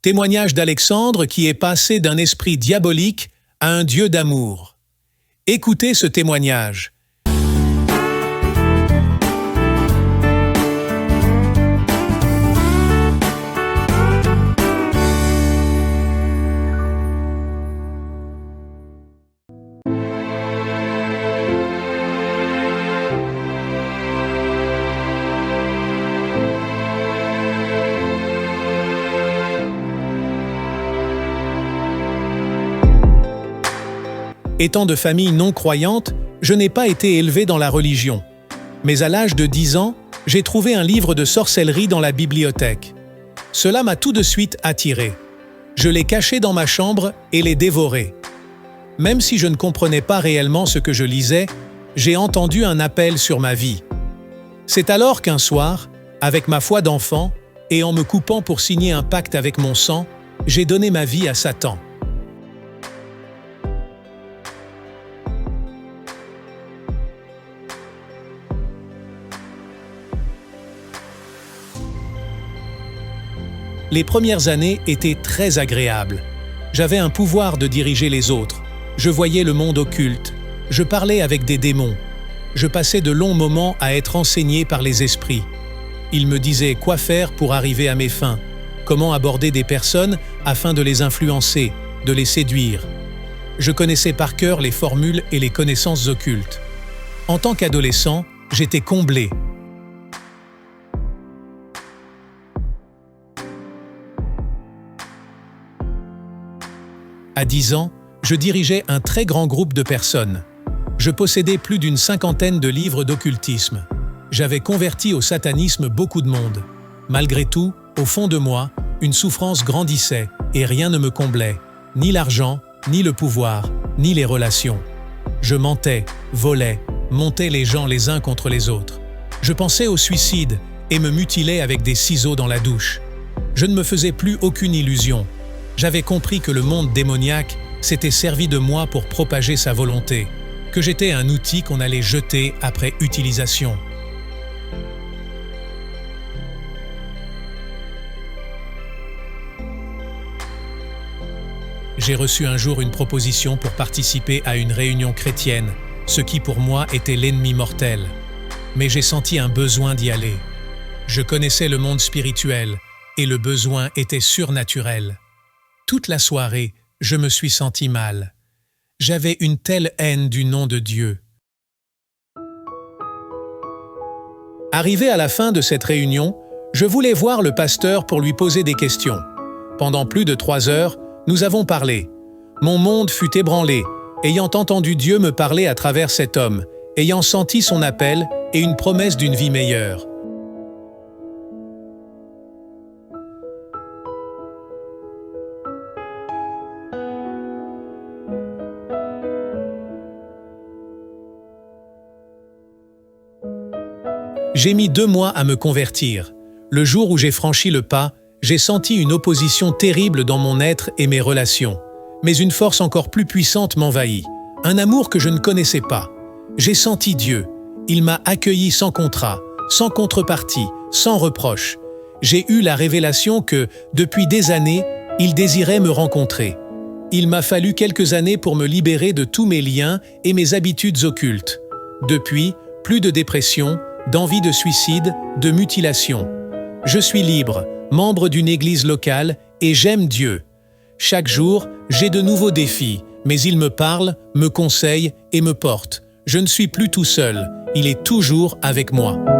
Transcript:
Témoignage d'Alexandre qui est passé d'un esprit diabolique à un Dieu d'amour. Écoutez ce témoignage. Étant de famille non croyante, je n'ai pas été élevé dans la religion. Mais à l'âge de 10 ans, j'ai trouvé un livre de sorcellerie dans la bibliothèque. Cela m'a tout de suite attiré. Je l'ai caché dans ma chambre et l'ai dévoré. Même si je ne comprenais pas réellement ce que je lisais, j'ai entendu un appel sur ma vie. C'est alors qu'un soir, avec ma foi d'enfant, et en me coupant pour signer un pacte avec mon sang, j'ai donné ma vie à Satan. Les premières années étaient très agréables. J'avais un pouvoir de diriger les autres. Je voyais le monde occulte. Je parlais avec des démons. Je passais de longs moments à être enseigné par les esprits. Ils me disaient quoi faire pour arriver à mes fins, comment aborder des personnes afin de les influencer, de les séduire. Je connaissais par cœur les formules et les connaissances occultes. En tant qu'adolescent, j'étais comblé. À 10 ans, je dirigeais un très grand groupe de personnes. Je possédais plus d'une 50aine de livres d'occultisme. J'avais converti au satanisme beaucoup de monde. Malgré tout, au fond de moi, une souffrance grandissait et rien ne me comblait, ni l'argent, ni le pouvoir, ni les relations. Je mentais, volais, montais les gens les uns contre les autres. Je pensais au suicide et me mutilais avec des ciseaux dans la douche. Je ne me faisais plus aucune illusion. J'avais compris que le monde démoniaque s'était servi de moi pour propager sa volonté, que j'étais un outil qu'on allait jeter après utilisation. J'ai reçu un jour une proposition pour participer à une réunion chrétienne, ce qui pour moi était l'ennemi mortel. Mais j'ai senti un besoin d'y aller. Je connaissais le monde spirituel et le besoin était surnaturel. Toute la soirée, je me suis senti mal. J'avais une telle haine du nom de Dieu. Arrivé à la fin de cette réunion, je voulais voir le pasteur pour lui poser des questions. Pendant plus de 3 heures, nous avons parlé. Mon monde fut ébranlé, ayant entendu Dieu me parler à travers cet homme, ayant senti son appel et une promesse d'une vie meilleure. J'ai mis 2 mois à me convertir. Le jour où j'ai franchi le pas, j'ai senti une opposition terrible dans mon être et mes relations. Mais une force encore plus puissante m'envahit. Un amour que je ne connaissais pas. J'ai senti Dieu. Il m'a accueilli sans contrat, sans contrepartie, sans reproche. J'ai eu la révélation que, depuis des années, il désirait me rencontrer. Il m'a fallu quelques années pour me libérer de tous mes liens et mes habitudes occultes. Depuis, plus de dépression, d'envie de suicide, de mutilation. Je suis libre, membre d'une église locale et j'aime Dieu. Chaque jour, j'ai de nouveaux défis, mais il me parle, me conseille et me porte. Je ne suis plus tout seul, il est toujours avec moi.